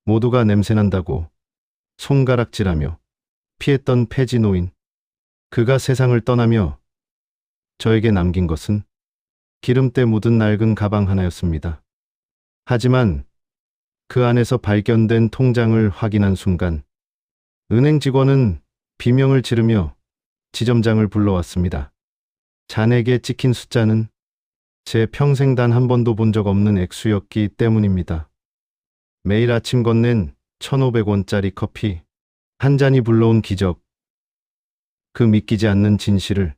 모두가 냄새난다고 손가락질하며 피했던 폐지 노인. 그가 세상을 떠나며 저에게 남긴 것은 기름때 묻은 낡은 가방 하나였습니다. 하지만 그 안에서 발견된 통장을 확인한 순간 은행 직원은 비명을 지르며 지점장을 불러왔습니다. 잔액에 찍힌 숫자는 제 평생 단 한 번도 본 적 없는 액수였기 때문입니다. 매일 아침 건넨 1,500원짜리 커피 한 잔이 불러온 기적. 그 믿기지 않는 진실을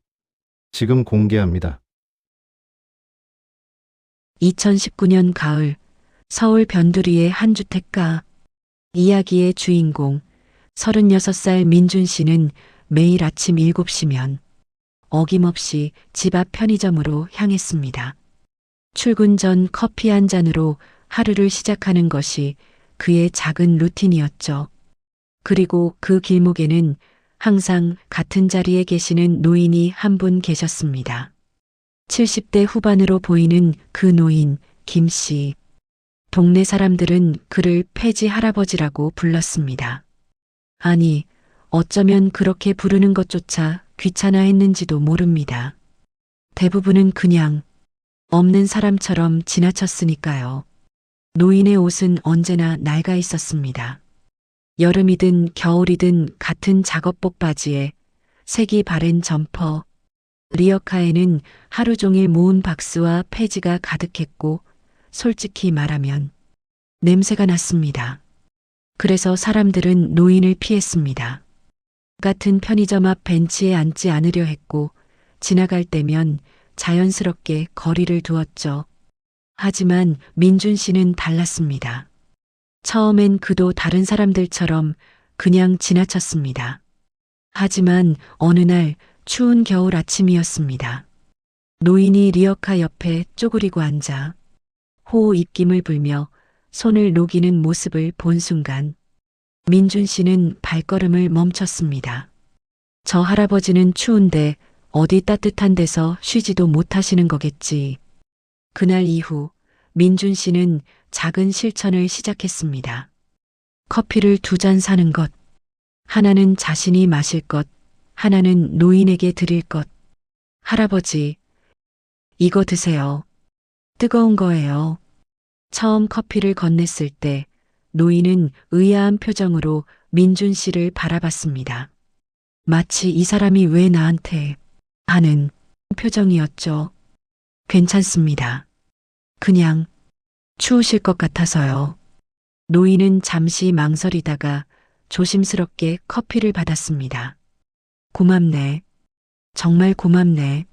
지금 공개합니다. 2019년 가을 서울 변두리의 한 주택가. 이야기의 주인공 36살 민준 씨는 매일 아침 7시면 어김없이 집 앞 편의점으로 향했습니다. 출근 전 커피 한 잔으로 하루를 시작하는 것이 그의 작은 루틴이었죠. 그리고 그 길목에는 항상 같은 자리에 계시는 노인이 한 분 계셨습니다. 70대 후반으로 보이는 그 노인, 김 씨. 동네 사람들은 그를 폐지 할아버지라고 불렀습니다. 아니, 어쩌면 그렇게 부르는 것조차 귀찮아했는지도 모릅니다. 대부분은 그냥 없는 사람처럼 지나쳤으니까요. 노인의 옷은 언제나 낡아 있었습니다. 여름이든 겨울이든 같은 작업복 바지에 색이 바랜 점퍼, 리어카에는 하루 종일 모은 박스와 폐지가 가득했고 솔직히 말하면 냄새가 났습니다. 그래서 사람들은 노인을 피했습니다. 같은 편의점 앞 벤치에 앉지 않으려 했고 지나갈 때면 자연스럽게 거리를 두었죠. 하지만 민준 씨는 달랐습니다. 처음엔 그도 다른 사람들처럼 그냥 지나쳤습니다. 하지만 어느 날 추운 겨울 아침이었습니다. 노인이 리어카 옆에 쪼그리고 앉아 호호 입김을 불며 손을 녹이는 모습을 본 순간 민준 씨는 발걸음을 멈췄습니다. 저 할아버지는 추운데 어디 따뜻한 데서 쉬지도 못하시는 거겠지. 그날 이후 민준 씨는 작은 실천을 시작했습니다. 커피를 2잔 사는 것. 하나는 자신이 마실 것, 하나는 노인에게 드릴 것. 할아버지, 이거 드세요. 뜨거운 거예요. 처음 커피를 건넸을 때 노인은 의아한 표정으로 민준 씨를 바라봤습니다. 마치 이 사람이 왜 나한테 하는 표정이었죠. 괜찮습니다. 그냥 추우실 것 같아서요. 노인은 잠시 망설이다가 조심스럽게 커피를 받았습니다. 고맙네. 정말 고맙네.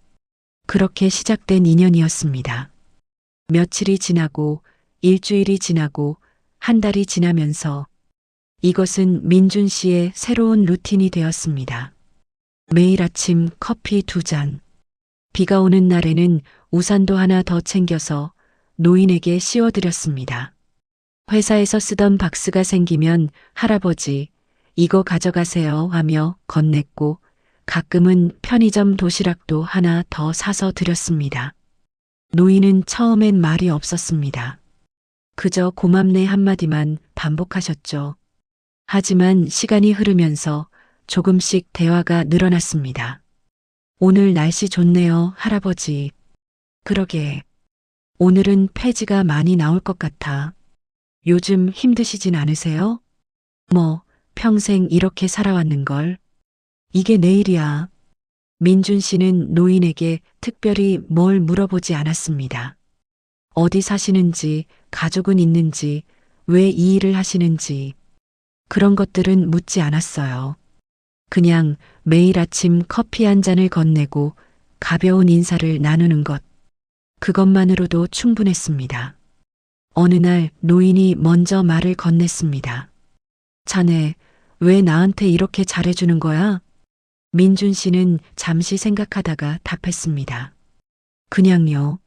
그렇게 시작된 인연이었습니다. 며칠이 지나고 일주일이 지나고 한 달이 지나면서 이것은 민준 씨의 새로운 루틴이 되었습니다. 매일 아침 커피 2잔. 비가 오는 날에는 우산도 하나 더 챙겨서 노인에게 씌워드렸습니다. 회사에서 쓰던 박스가 생기면 할아버지, 이거 가져가세요 하며 건넸고 가끔은 편의점 도시락도 하나 더 사서 드렸습니다. 노인은 처음엔 말이 없었습니다. 그저 고맙네 한마디만 반복하셨죠. 하지만 시간이 흐르면서 조금씩 대화가 늘어났습니다. 오늘 날씨 좋네요, 할아버지. 그러게. 오늘은 폐지가 많이 나올 것 같아. 요즘 힘드시진 않으세요? 뭐, 평생 이렇게 살아왔는걸. 이게 내일이야. 민준 씨는 노인에게 특별히 뭘 물어보지 않았습니다. 어디 사시는지, 가족은 있는지, 왜 이 일을 하시는지, 그런 것들은 묻지 않았어요. 그냥 매일 아침 커피 한 잔을 건네고 가벼운 인사를 나누는 것. 그것만으로도 충분했습니다. 어느 날 노인이 먼저 말을 건넸습니다. 자네, 왜 나한테 이렇게 잘해주는 거야? 민준 씨는 잠시 생각하다가 답했습니다. 그냥요.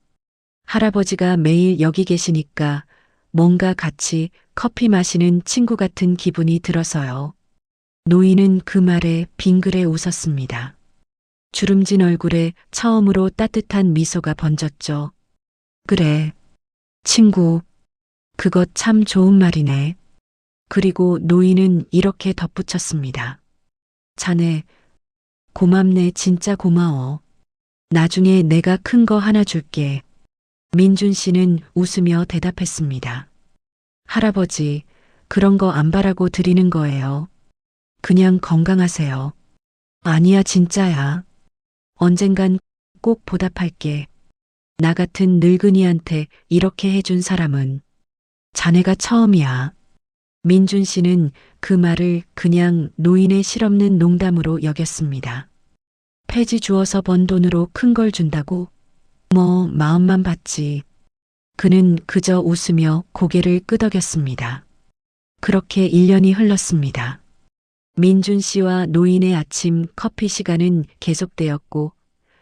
할아버지가 매일 여기 계시니까 뭔가 같이 커피 마시는 친구 같은 기분이 들어서요. 노인은 그 말에 빙그레 웃었습니다. 주름진 얼굴에 처음으로 따뜻한 미소가 번졌죠. 그래, 친구. 그것 참 좋은 말이네. 그리고 노인은 이렇게 덧붙였습니다. 자네, 고맙네, 진짜 고마워. 나중에 내가 큰 거 하나 줄게. 민준 씨는 웃으며 대답했습니다. 할아버지, 그런 거 안 바라고 드리는 거예요. 그냥 건강하세요. 아니야, 진짜야. 언젠간 꼭 보답할게. 나 같은 늙은이한테 이렇게 해준 사람은 자네가 처음이야. 민준 씨는 그 말을 그냥 노인의 실없는 농담으로 여겼습니다. 폐지 주어서 번 돈으로 큰 걸 준다고? 뭐, 마음만 받지. 그는 그저 웃으며 고개를 끄덕였습니다. 그렇게 1년이 흘렀습니다. 민준 씨와 노인의 아침 커피 시간은 계속되었고,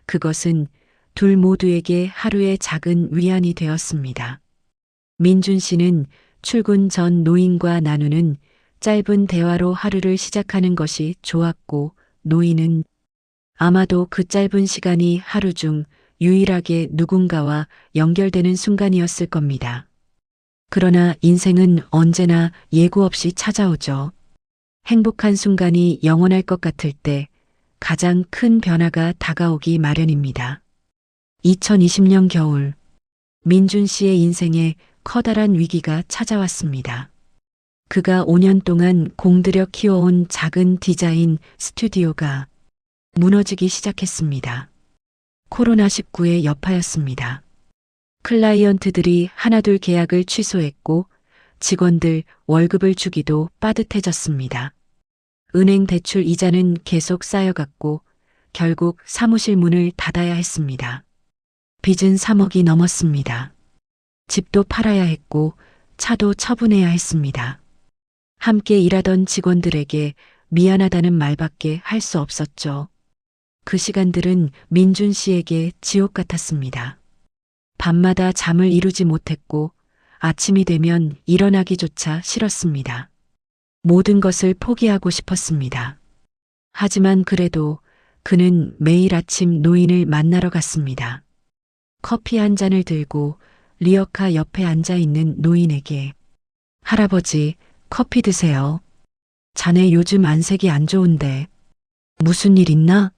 그것은 둘 모두에게 하루의 작은 위안이 되었습니다. 민준 씨는 출근 전 노인과 나누는 짧은 대화로 하루를 시작하는 것이 좋았고, 노인은 아마도 그 짧은 시간이 하루 중 유일하게 누군가와 연결되는 순간이었을 겁니다. 그러나 인생은 언제나 예고 없이 찾아오죠. 행복한 순간이 영원할 것 같을 때 가장 큰 변화가 다가오기 마련입니다. 2020년 겨울, 민준 씨의 인생에 커다란 위기가 찾아왔습니다. 그가 5년 동안 공들여 키워온 작은 디자인 스튜디오가 무너지기 시작했습니다. 코로나19의 여파였습니다. 클라이언트들이 하나둘 계약을 취소했고 직원들 월급을 주기도 빠듯해졌습니다. 은행 대출 이자는 계속 쌓여갔고 결국 사무실 문을 닫아야 했습니다. 빚은 3억이 넘었습니다. 집도 팔아야 했고 차도 처분해야 했습니다. 함께 일하던 직원들에게 미안하다는 말밖에 할 수 없었죠. 그 시간들은 민준 씨에게 지옥 같았습니다. 밤마다 잠을 이루지 못했고 아침이 되면 일어나기조차 싫었습니다. 모든 것을 포기하고 싶었습니다. 하지만 그래도 그는 매일 아침 노인을 만나러 갔습니다. 커피 한 잔을 들고 리어카 옆에 앉아 있는 노인에게 할아버지, 커피 드세요. 자네 요즘 안색이 안 좋은데 무슨 일 있나?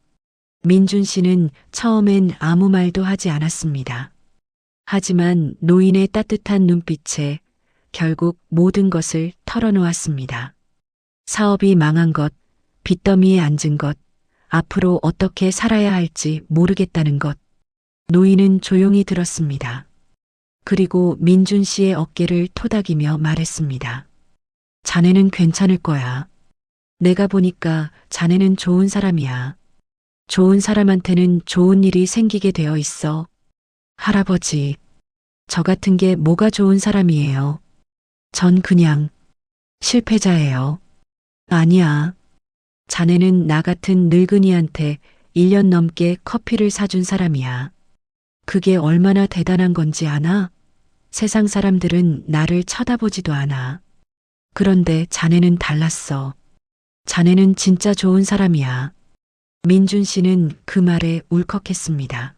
민준 씨는 처음엔 아무 말도 하지 않았습니다. 하지만 노인의 따뜻한 눈빛에 결국 모든 것을 털어놓았습니다. 사업이 망한 것, 빚더미에 앉은 것, 앞으로 어떻게 살아야 할지 모르겠다는 것. 노인은 조용히 들었습니다. 그리고 민준 씨의 어깨를 토닥이며 말했습니다. 자네는 괜찮을 거야. 내가 보니까 자네는 좋은 사람이야. 좋은 사람한테는 좋은 일이 생기게 되어 있어. 할아버지, 저 같은 게 뭐가 좋은 사람이에요. 전 그냥 실패자예요. 아니야. 자네는 나 같은 늙은이한테 1년 넘게 커피를 사준 사람이야. 그게 얼마나 대단한 건지 아나? 세상 사람들은 나를 쳐다보지도 않아. 그런데 자네는 달랐어. 자네는 진짜 좋은 사람이야. 민준 씨는 그 말에 울컥했습니다.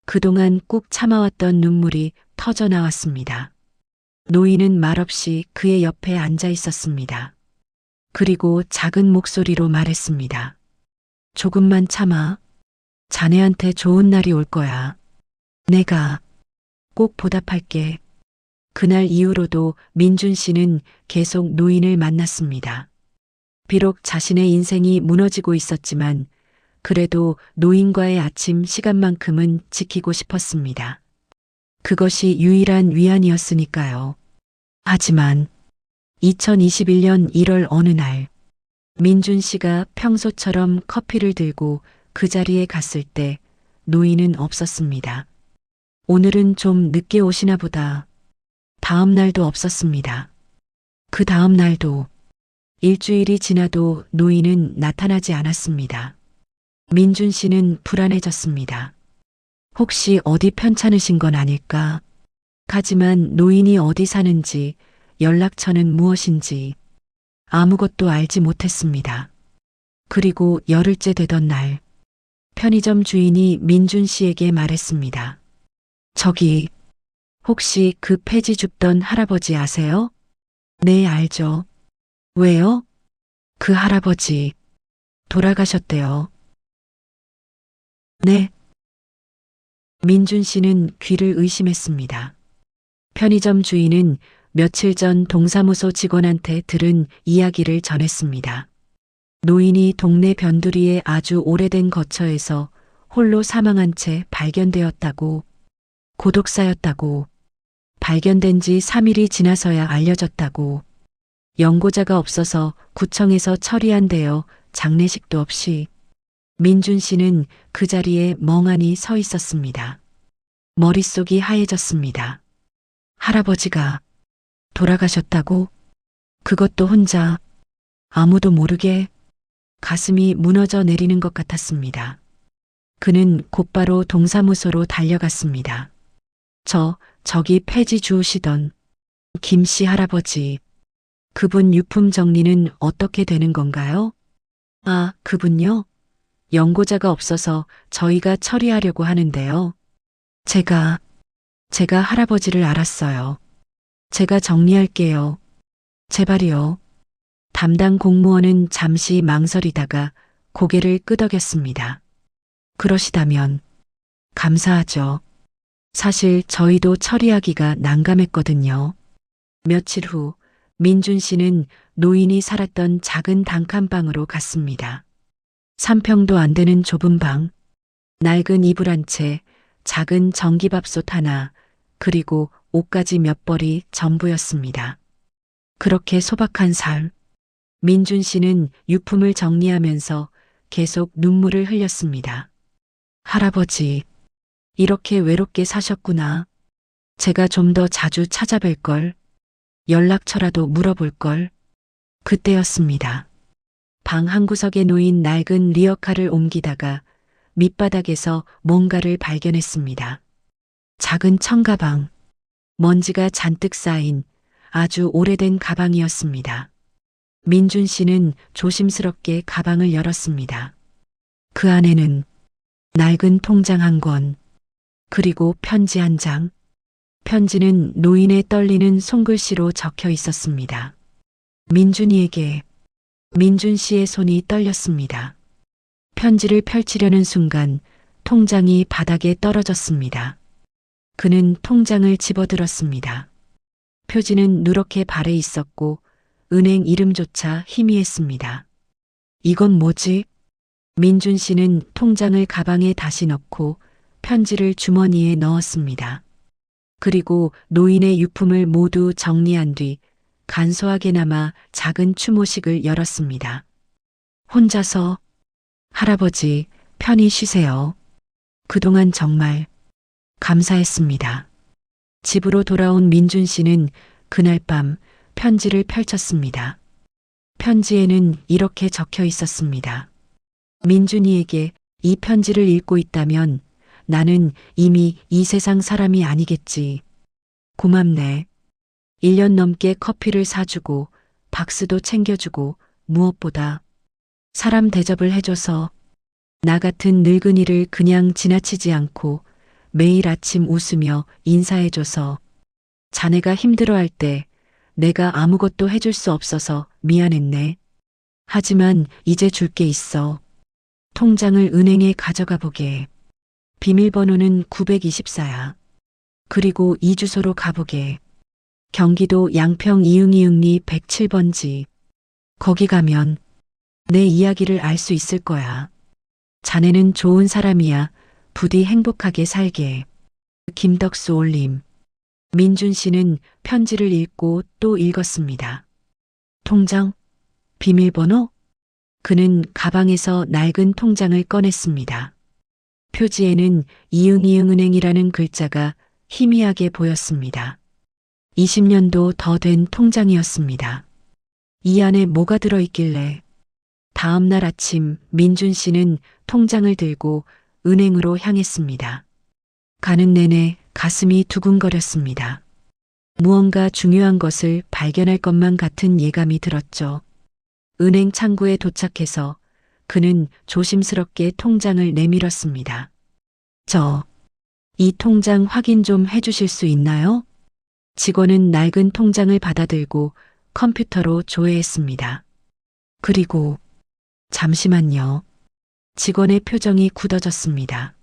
그동안 꾹 참아왔던 눈물이 터져 나왔습니다. 노인은 말없이 그의 옆에 앉아 있었습니다. 그리고 작은 목소리로 말했습니다. 조금만 참아. 자네한테 좋은 날이 올 거야. 내가 꼭 보답할게. 그날 이후로도 민준 씨는 계속 노인을 만났습니다. 비록 자신의 인생이 무너지고 있었지만 그래도 노인과의 아침 시간만큼은 지키고 싶었습니다. 그것이 유일한 위안이었으니까요. 하지만 2021년 1월 어느 날 민준 씨가 평소처럼 커피를 들고 그 자리에 갔을 때 노인은 없었습니다. 오늘은 좀 늦게 오시나 보다. 다음 날도 없었습니다. 그 다음 날도 일주일이 지나도 노인은 나타나지 않았습니다. 민준 씨는 불안해졌습니다. 혹시 어디 편찮으신 건 아닐까? 하지만 노인이 어디 사는지 연락처는 무엇인지 아무것도 알지 못했습니다. 그리고 열흘째 되던 날 편의점 주인이 민준 씨에게 말했습니다. 저기 혹시 그 폐지 줍던 할아버지 아세요? 네, 알죠. 왜요? 그 할아버지 돌아가셨대요. 네. 민준 씨는 귀를 의심했습니다. 편의점 주인은 며칠 전 동사무소 직원한테 들은 이야기를 전했습니다. 노인이 동네 변두리의 아주 오래된 거처에서 홀로 사망한 채 발견되었다고, 고독사였다고, 발견된 지 3일이 지나서야 알려졌다고, 연고자가 없어서 구청에서 처리한대요. 장례식도 없이. 민준 씨는 그 자리에 멍하니 서 있었습니다. 머릿속이 하얘졌습니다. 할아버지가 돌아가셨다고? 그것도 혼자 아무도 모르게. 가슴이 무너져 내리는 것 같았습니다. 그는 곧바로 동사무소로 달려갔습니다. 저기 폐지 주우시던 김씨 할아버지. 그분 유품 정리는 어떻게 되는 건가요? 아, 그분요? 연고자가 없어서 저희가 처리하려고 하는데요. 제가 할아버지를 알았어요. 제가 정리할게요. 제발이요. 담당 공무원은 잠시 망설이다가 고개를 끄덕였습니다. 그러시다면 감사하죠. 사실 저희도 처리하기가 난감했거든요. 며칠 후 민준 씨는 노인이 살았던 작은 단칸방으로 갔습니다. 3평도 안 되는 좁은 방, 낡은 이불 한 채, 작은 전기밥솥 하나, 그리고 옷가지 몇 벌이 전부였습니다. 그렇게 소박한 삶, 민준 씨는 유품을 정리하면서 계속 눈물을 흘렸습니다. 할아버지, 이렇게 외롭게 사셨구나. 제가 좀 더 자주 찾아뵐 걸, 연락처라도 물어볼 걸. 그때였습니다. 방 한구석에 놓인 낡은 리어카를 옮기다가 밑바닥에서 뭔가를 발견했습니다. 작은 청가방, 먼지가 잔뜩 쌓인 아주 오래된 가방이었습니다. 민준 씨는 조심스럽게 가방을 열었습니다. 그 안에는 낡은 통장 한 권, 그리고 편지 한 장. 편지는 노인의 떨리는 손글씨로 적혀 있었습니다. 민준이에게. 민준 씨의 손이 떨렸습니다. 편지를 펼치려는 순간 통장이 바닥에 떨어졌습니다. 그는 통장을 집어들었습니다. 표지는 누렇게 발해 있었고 은행 이름조차 희미했습니다. 이건 뭐지? 민준 씨는 통장을 가방에 다시 넣고 편지를 주머니에 넣었습니다. 그리고 노인의 유품을 모두 정리한 뒤 간소하게나마 작은 추모식을 열었습니다. 혼자서 할아버지 편히 쉬세요. 그동안 정말 감사했습니다. 집으로 돌아온 민준 씨는 그날 밤 편지를 펼쳤습니다. 편지에는 이렇게 적혀 있었습니다. 민준이에게 이 편지를 읽고 있다면 나는 이미 이 세상 사람이 아니겠지. 고맙네. 1년 넘게 커피를 사주고 박스도 챙겨주고 무엇보다 사람 대접을 해줘서 나 같은 늙은이를 그냥 지나치지 않고 매일 아침 웃으며 인사해줘서 자네가 힘들어할 때 내가 아무것도 해줄 수 없어서 미안했네. 하지만 이제 줄 게 있어. 통장을 은행에 가져가 보게. 비밀번호는 924야. 그리고 이 주소로 가보게. 경기도 양평 이응이응리 107번지. 거기 가면 내 이야기를 알 수 있을 거야. 자네는 좋은 사람이야. 부디 행복하게 살게. 김덕수 올림. 민준 씨는 편지를 읽고 또 읽었습니다. 통장? 비밀번호? 그는 가방에서 낡은 통장을 꺼냈습니다. 표지에는 이응이응은행이라는 글자가 희미하게 보였습니다. 20년도 더 된 통장이었습니다. 이 안에 뭐가 들어있길래. 다음 날 아침 민준 씨는 통장을 들고 은행으로 향했습니다. 가는 내내 가슴이 두근거렸습니다. 무언가 중요한 것을 발견할 것만 같은 예감이 들었죠. 은행 창구에 도착해서 그는 조심스럽게 통장을 내밀었습니다. 이 통장 확인 좀 해주실 수 있나요? 직원은 낡은 통장을 받아들고 컴퓨터로 조회했습니다. 그리고 잠시만요. 직원의 표정이 굳어졌습니다.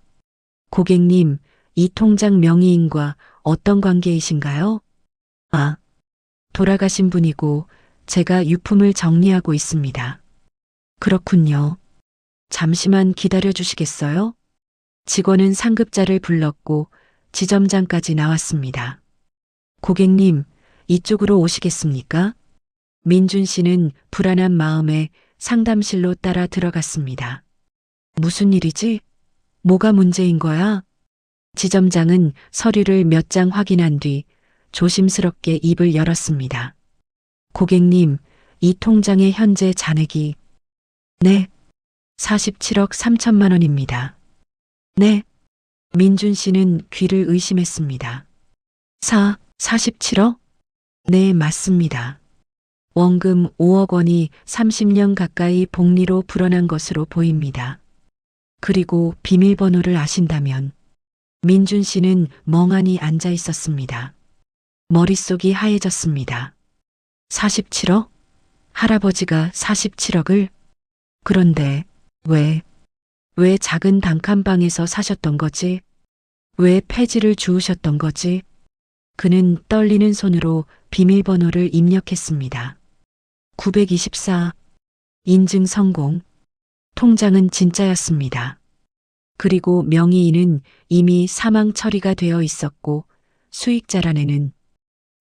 고객님, 이 통장 명의인과 어떤 관계이신가요? 아, 돌아가신 분이고 제가 유품을 정리하고 있습니다. 그렇군요. 잠시만 기다려 주시겠어요? 직원은 상급자를 불렀고 지점장까지 나왔습니다. 고객님, 이쪽으로 오시겠습니까? 민준 씨는 불안한 마음에 상담실로 따라 들어갔습니다. 무슨 일이지? 뭐가 문제인 거야? 지점장은 서류를 몇 장 확인한 뒤 조심스럽게 입을 열었습니다. 고객님, 이 통장의 현재 잔액이 네, 47억 3천만 원입니다. 네. 민준 씨는 귀를 의심했습니다. 47억? 네, 맞습니다. 원금 5억 원이 30년 가까이 복리로 불어난 것으로 보입니다. 그리고 비밀번호를 아신다면 민준 씨는 멍하니 앉아 있었습니다. 머릿속이 하얘졌습니다. 47억? 할아버지가 47억을? 그런데 왜 작은 단칸방에서 사셨던 거지? 왜 폐지를 주우셨던 거지? 그는 떨리는 손으로 비밀번호를 입력했습니다. 924. 인증 성공. 통장은 진짜였습니다. 그리고 명의인은 이미 사망 처리가 되어 있었고 수익자란에는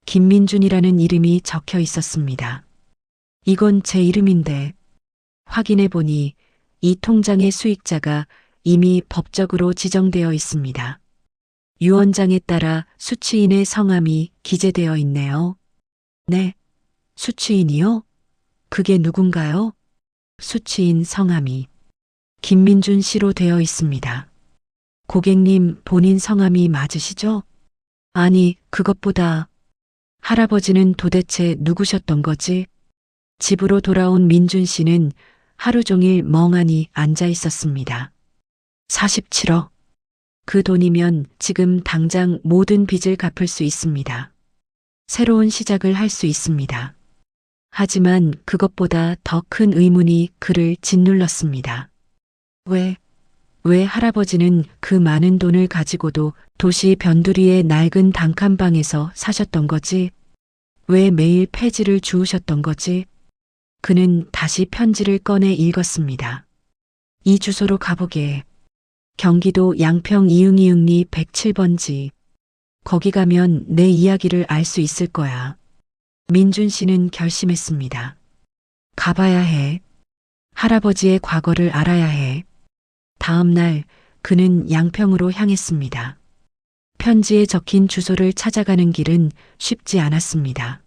김민준이라는 이름이 적혀 있었습니다. 이건 제 이름인데 확인해 보니 이 통장의 수익자가 이미 법적으로 지정되어 있습니다. 유언장에 따라 수취인의 성함이 기재되어 있네요. 네, 수취인이요? 그게 누군가요? 수취인 성함이 김민준 씨로 되어 있습니다. 고객님 본인 성함이 맞으시죠? 아니, 그것보다 할아버지는 도대체 누구셨던 거지? 집으로 돌아온 민준 씨는 하루 종일 멍하니 앉아 있었습니다. 47억. 그 돈이면 지금 당장 모든 빚을 갚을 수 있습니다. 새로운 시작을 할 수 있습니다. 하지만 그것보다 더 큰 의문이 그를 짓눌렀습니다. 왜 할아버지는 그 많은 돈을 가지고도 도시 변두리의 낡은 단칸방에서 사셨던 거지? 왜 매일 폐지를 주우셨던 거지? 그는 다시 편지를 꺼내 읽었습니다. 이 주소로 가보게. 경기도 양평 이응이응리 107번지. 거기 가면 내 이야기를 알 수 있을 거야. 민준 씨는 결심했습니다. 가봐야 해. 할아버지의 과거를 알아야 해. 다음 날 그는 양평으로 향했습니다. 편지에 적힌 주소를 찾아가는 길은 쉽지 않았습니다.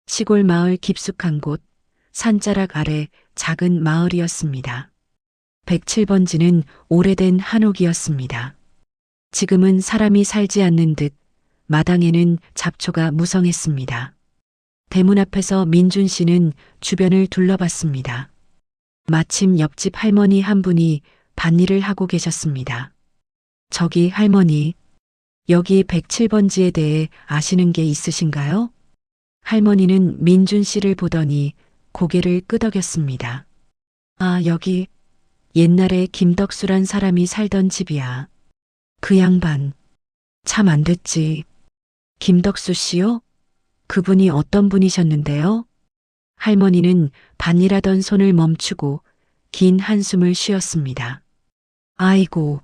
시골 마을 깊숙한 곳, 산자락 아래 작은 마을이었습니다. 107번지는 오래된 한옥이었습니다. 지금은 사람이 살지 않는 듯 마당에는 잡초가 무성했습니다. 대문 앞에서 민준 씨는 주변을 둘러봤습니다. 마침 옆집 할머니 한 분이 밭일을 하고 계셨습니다. 저기 할머니, 여기 107번지에 대해 아시는 게 있으신가요? 할머니는 민준 씨를 보더니 고개를 끄덕였습니다. 아, 여기 옛날에 김덕수란 사람이 살던 집이야. 그 양반 참 안 됐지. 김덕수 씨요? 그분이 어떤 분이셨는데요? 할머니는 밭일하던 손을 멈추고 긴 한숨을 쉬었습니다. 아이고,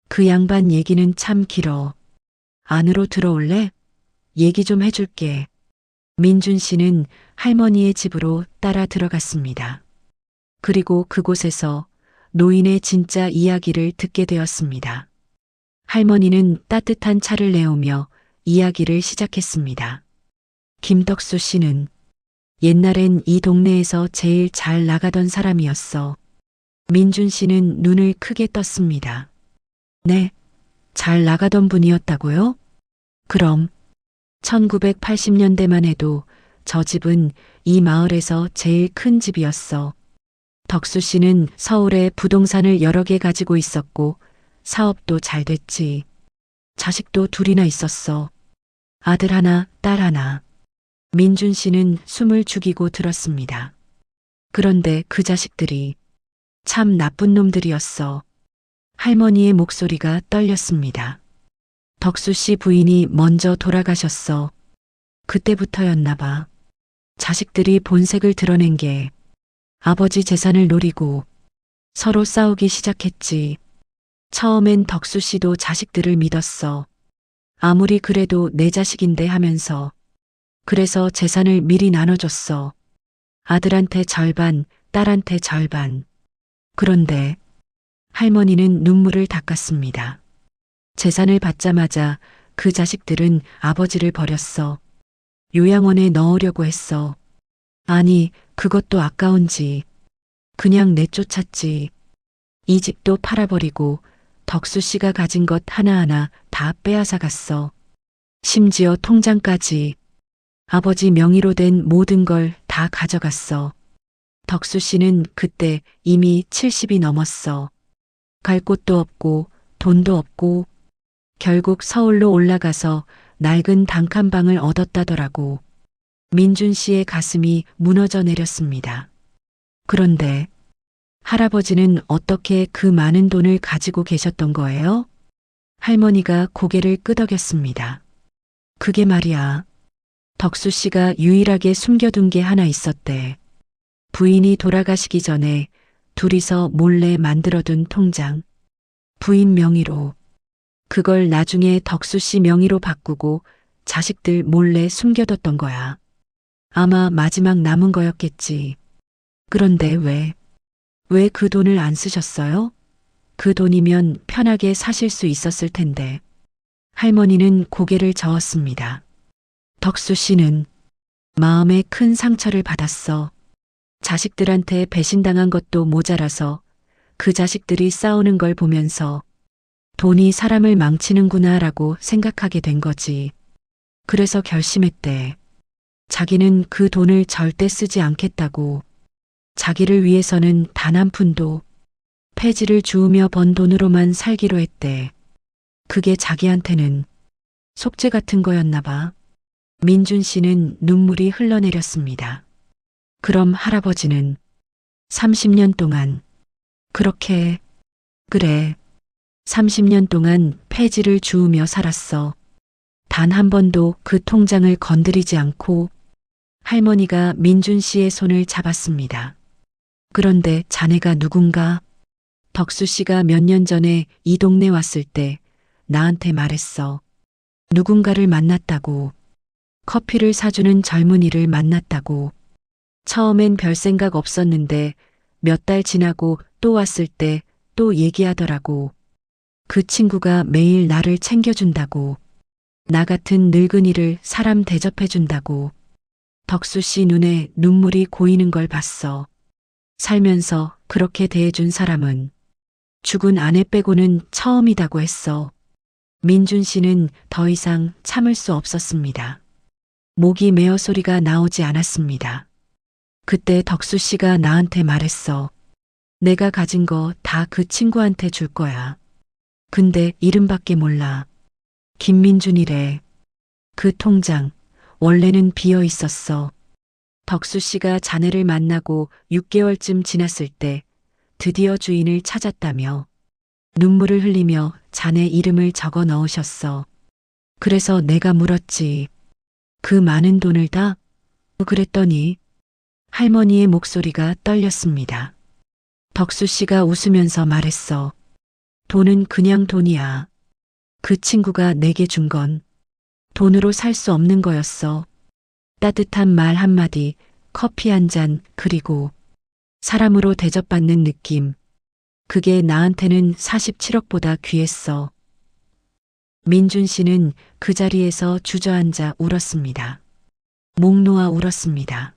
그 양반 얘기는 참 길어. 안으로 들어올래? 얘기 좀 해줄게. 민준 씨는 할머니의 집으로 따라 들어갔습니다. 그리고 그곳에서 노인의 진짜 이야기를 듣게 되었습니다. 할머니는 따뜻한 차를 내오며 이야기를 시작했습니다. 김덕수 씨는 옛날엔 이 동네에서 제일 잘 나가던 사람이었어. 민준 씨는 눈을 크게 떴습니다. 네, 잘 나가던 분이었다고요? 그럼 1980년대만 해도 저 집은 이 마을에서 제일 큰 집이었어. 덕수 씨는 서울에 부동산을 여러 개 가지고 있었고 사업도 잘 됐지. 자식도 둘이나 있었어. 아들 하나, 딸 하나. 민준 씨는 숨을 죽이고 들었습니다. 그런데 그 자식들이 참 나쁜 놈들이었어. 할머니의 목소리가 떨렸습니다. 덕수 씨 부인이 먼저 돌아가셨어. 그때부터였나 봐. 자식들이 본색을 드러낸 게 아버지 재산을 노리고 서로 싸우기 시작했지. 처음엔 덕수 씨도 자식들을 믿었어. 아무리 그래도 내 자식인데 하면서. 그래서 재산을 미리 나눠줬어. 아들한테 절반, 딸한테 절반. 그런데 할머니는 눈물을 닦았습니다. 재산을 받자마자 그 자식들은 아버지를 버렸어. 요양원에 넣으려고 했어. 아니, 그것도 아까운지. 그냥 내쫓았지. 이 집도 팔아버리고 덕수 씨가 가진 것 하나하나 다 빼앗아 갔어. 심지어 통장까지. 아버지 명의로 된 모든 걸 다 가져갔어. 덕수 씨는 그때 이미 70이 넘었어. 갈 곳도 없고 돈도 없고 결국 서울로 올라가서 낡은 단칸방을 얻었다더라고. 민준 씨의 가슴이 무너져 내렸습니다. 그런데 할아버지는 어떻게 그 많은 돈을 가지고 계셨던 거예요? 할머니가 고개를 끄덕였습니다. 그게 말이야. 덕수 씨가 유일하게 숨겨둔 게 하나 있었대. 부인이 돌아가시기 전에 둘이서 몰래 만들어둔 통장. 부인 명의로. 그걸 나중에 덕수 씨 명의로 바꾸고 자식들 몰래 숨겨뒀던 거야. 아마 마지막 남은 거였겠지. 그런데 왜 그 돈을 안 쓰셨어요? 그 돈이면 편하게 사실 수 있었을 텐데. 할머니는 고개를 저었습니다. 덕수 씨는 마음에 큰 상처를 받았어. 자식들한테 배신당한 것도 모자라서 그 자식들이 싸우는 걸 보면서 돈이 사람을 망치는구나라고 생각하게 된 거지. 그래서 결심했대. 자기는 그 돈을 절대 쓰지 않겠다고. 자기를 위해서는 단 한 푼도 폐지를 주우며 번 돈으로만 살기로 했대. 그게 자기한테는 속죄 같은 거였나 봐. 민준 씨는 눈물이 흘러내렸습니다. 그럼 할아버지는 30년 동안 그래. 30년 동안 폐지를 주우며 살았어. 단 한 번도 그 통장을 건드리지 않고. 할머니가 민준 씨의 손을 잡았습니다. 그런데 자네가 누군가? 덕수 씨가 몇 년 전에 이 동네 왔을 때 나한테 말했어. 누군가를 만났다고. 커피를 사주는 젊은이를 만났다고. 처음엔 별 생각 없었는데 몇 달 지나고 또 왔을 때 또 얘기하더라고. 그 친구가 매일 나를 챙겨준다고. 나 같은 늙은이를 사람 대접해준다고. 덕수 씨 눈에 눈물이 고이는 걸 봤어. 살면서 그렇게 대해준 사람은 죽은 아내 빼고는 처음이라고 했어. 민준 씨는 더 이상 참을 수 없었습니다. 목이 메어 소리가 나오지 않았습니다. 그때 덕수 씨가 나한테 말했어. 내가 가진 거 다 그 친구한테 줄 거야. 근데 이름밖에 몰라. 김민준이래. 그 통장 원래는 비어 있었어. 덕수 씨가 자네를 만나고 6개월쯤 지났을 때 드디어 주인을 찾았다며 눈물을 흘리며 자네 이름을 적어 넣으셨어. 그래서 내가 물었지. 그 많은 돈을 다? 그랬더니 할머니의 목소리가 떨렸습니다. 덕수 씨가 웃으면서 말했어. 돈은 그냥 돈이야. 그 친구가 내게 준 건 돈으로 살 수 없는 거였어. 따뜻한 말 한마디, 커피 한 잔, 그리고 사람으로 대접받는 느낌. 그게 나한테는 47억보다 귀했어. 민준 씨는 그 자리에서 주저앉아 울었습니다. 목 놓아 울었습니다.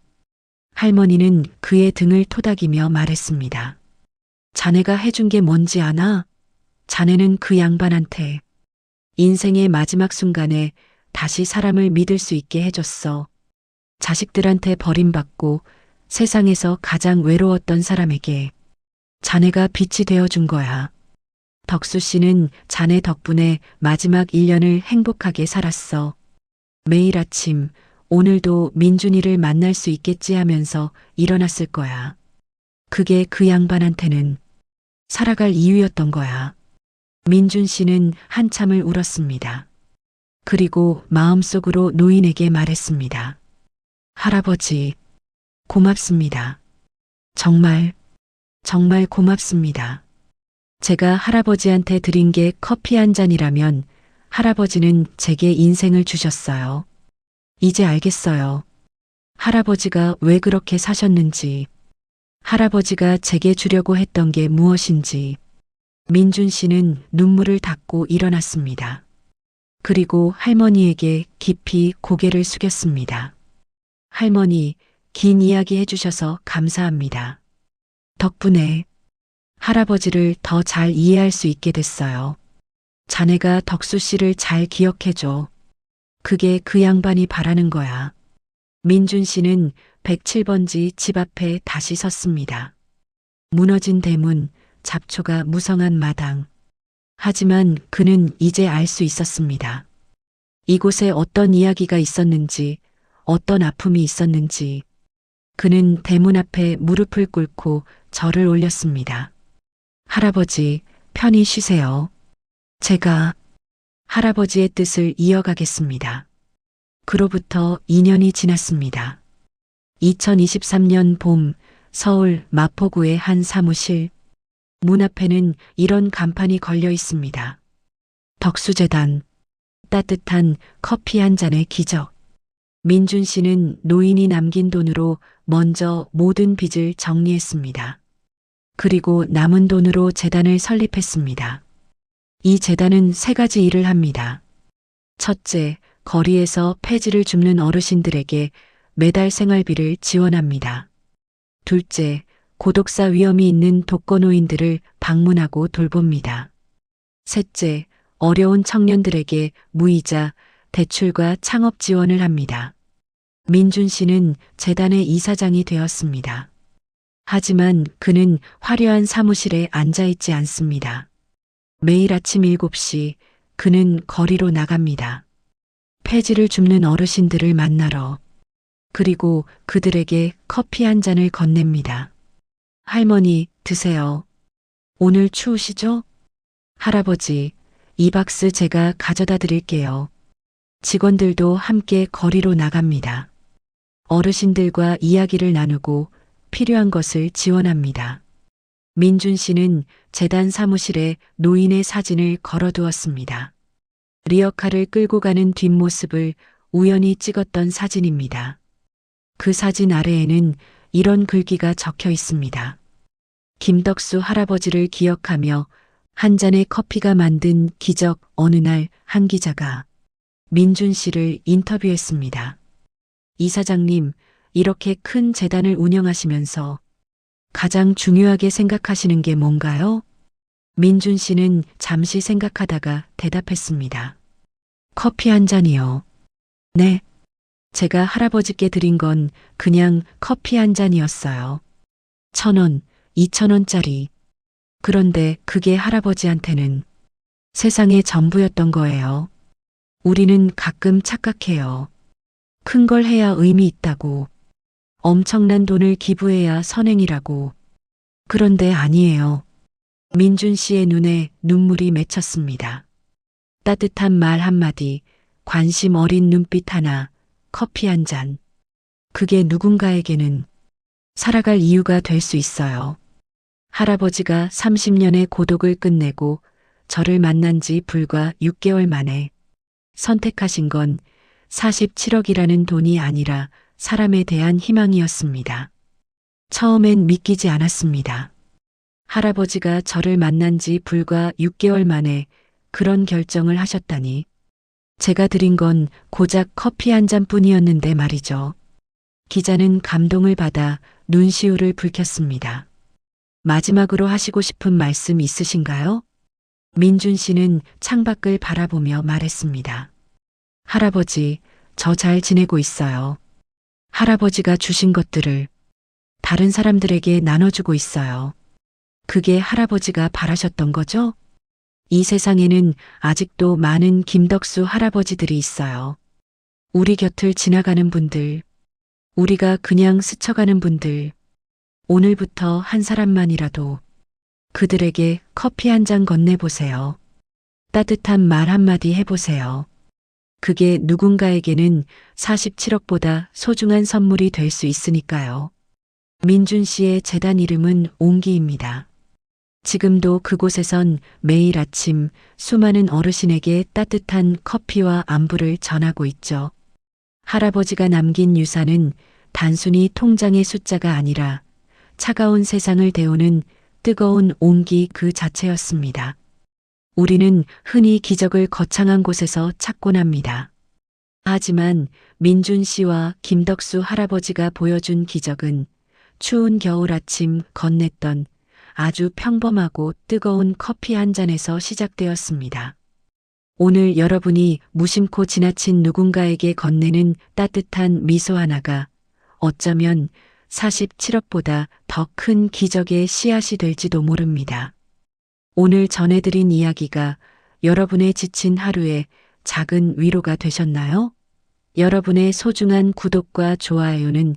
할머니는 그의 등을 토닥이며 말했습니다. 자네가 해준 게 뭔지 아나? 자네는 그 양반한테 인생의 마지막 순간에 다시 사람을 믿을 수 있게 해줬어. 자식들한테 버림받고 세상에서 가장 외로웠던 사람에게 자네가 빛이 되어준 거야. 덕수 씨는 자네 덕분에 마지막 1년을 행복하게 살았어. 매일 아침 오늘도 민준이를 만날 수 있겠지 하면서 일어났을 거야. 그게 그 양반한테는 살아갈 이유였던 거야. 민준 씨는 한참을 울었습니다. 그리고 마음속으로 노인에게 말했습니다. 할아버지, 고맙습니다. 정말, 정말 고맙습니다. 제가 할아버지한테 드린 게 커피 한 잔이라면 할아버지는 제게 인생을 주셨어요. 이제 알겠어요. 할아버지가 왜 그렇게 사셨는지, 할아버지가 제게 주려고 했던 게 무엇인지. 민준 씨는 눈물을 닦고 일어났습니다. 그리고 할머니에게 깊이 고개를 숙였습니다. 할머니, 긴 이야기 해주셔서 감사합니다. 덕분에 할아버지를 더 잘 이해할 수 있게 됐어요. 자네가 덕수 씨를 잘 기억해줘. 그게 그 양반이 바라는 거야. 민준 씨는 107번지 집 앞에 다시 섰습니다. 무너진 대문, 잡초가 무성한 마당. 하지만 그는 이제 알 수 있었습니다. 이곳에 어떤 이야기가 있었는지, 어떤 아픔이 있었는지. 그는 대문 앞에 무릎을 꿇고 절을 올렸습니다. 할아버지, 편히 쉬세요. 제가 할아버지의 뜻을 이어가겠습니다. 그로부터 2년이 지났습니다. 2023년 봄, 서울 마포구의 한 사무실. 문 앞에는 이런 간판이 걸려 있습니다. 덕수재단, 따뜻한 커피 한 잔의 기적. 민준 씨는 노인이 남긴 돈으로 먼저 모든 빚을 정리했습니다. 그리고 남은 돈으로 재단을 설립했습니다. 이 재단은 3가지 일을 합니다. 첫째, 거리에서 폐지를 줍는 어르신들에게 매달 생활비를 지원합니다. 둘째, 고독사 위험이 있는 독거노인들을 방문하고 돌봅니다. 셋째, 어려운 청년들에게 무이자, 대출과 창업 지원을 합니다. 민준 씨는 재단의 이사장이 되었습니다. 하지만 그는 화려한 사무실에 앉아있지 않습니다. 매일 아침 7시 그는 거리로 나갑니다. 폐지를 줍는 어르신들을 만나러. 그리고 그들에게 커피 한 잔을 건넵니다. 할머니, 드세요. 오늘 추우시죠? 할아버지, 이 박스 제가 가져다 드릴게요. 직원들도 함께 거리로 나갑니다. 어르신들과 이야기를 나누고 필요한 것을 지원합니다. 민준 씨는 재단 사무실에 노인의 사진을 걸어두었습니다. 리어카를 끌고 가는 뒷모습을 우연히 찍었던 사진입니다. 그 사진 아래에는 이런 글귀가 적혀 있습니다. 김덕수 할아버지를 기억하며 한 잔의 커피가 만든 기적. 어느 날 한 기자가 민준 씨를 인터뷰했습니다. 이사장님, 이렇게 큰 재단을 운영하시면서 가장 중요하게 생각하시는 게 뭔가요? 민준 씨는 잠시 생각하다가 대답했습니다. 커피 한 잔이요. 네. 제가 할아버지께 드린 건 그냥 커피 한 잔이었어요. 1,000원, 2,000원짜리. 그런데 그게 할아버지한테는 세상의 전부였던 거예요. 우리는 가끔 착각해요. 큰 걸 해야 의미 있다고. 엄청난 돈을 기부해야 선행이라고. 그런데 아니에요. 민준 씨의 눈에 눈물이 맺혔습니다. 따뜻한 말 한마디, 관심 어린 눈빛 하나, 커피 한 잔. 그게 누군가에게는 살아갈 이유가 될 수 있어요. 할아버지가 30년의 고독을 끝내고 저를 만난 지 불과 6개월 만에 선택하신 건 47억이라는 돈이 아니라 사람에 대한 희망이었습니다. 처음엔 믿기지 않았습니다. 할아버지가 저를 만난 지 불과 6개월 만에 그런 결정을 하셨다니. 제가 드린 건 고작 커피 한 잔뿐이었는데 말이죠. 기자는 감동을 받아 눈시울을 붉혔습니다. 마지막으로 하시고 싶은 말씀 있으신가요? 민준 씨는 창밖을 바라보며 말했습니다. 할아버지, 저 잘 지내고 있어요. 할아버지가 주신 것들을 다른 사람들에게 나눠주고 있어요. 그게 할아버지가 바라셨던 거죠? 이 세상에는 아직도 많은 김덕수 할아버지들이 있어요. 우리 곁을 지나가는 분들, 우리가 그냥 스쳐가는 분들, 오늘부터 한 사람만이라도 그들에게 커피 한 잔 건네보세요. 따뜻한 말 한마디 해보세요. 그게 누군가에게는 47억보다 소중한 선물이 될 수 있으니까요. 민준 씨의 재단 이름은 옹기입니다. 지금도 그곳에선 매일 아침 수많은 어르신에게 따뜻한 커피와 안부를 전하고 있죠. 할아버지가 남긴 유산은 단순히 통장의 숫자가 아니라 차가운 세상을 데우는 뜨거운 온기 그 자체였습니다. 우리는 흔히 기적을 거창한 곳에서 찾곤 합니다. 하지만 민준 씨와 김덕수 할아버지가 보여준 기적은 추운 겨울 아침 건넸던 아주 평범하고 뜨거운 커피 한 잔에서 시작되었습니다. 오늘 여러분이 무심코 지나친 누군가에게 건네는 따뜻한 미소 하나가 어쩌면 47억보다 더 큰 기적의 씨앗이 될지도 모릅니다. 오늘 전해드린 이야기가 여러분의 지친 하루에 작은 위로가 되셨나요? 여러분의 소중한 구독과 좋아요는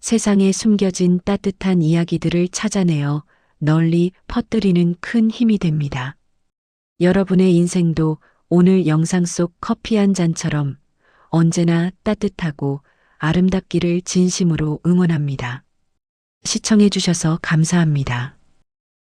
세상에 숨겨진 따뜻한 이야기들을 찾아내어 널리 퍼뜨리는 큰 힘이 됩니다. 여러분의 인생도 오늘 영상 속 커피 한 잔처럼 언제나 따뜻하고 아름답기를 진심으로 응원합니다. 시청해 주셔서 감사합니다.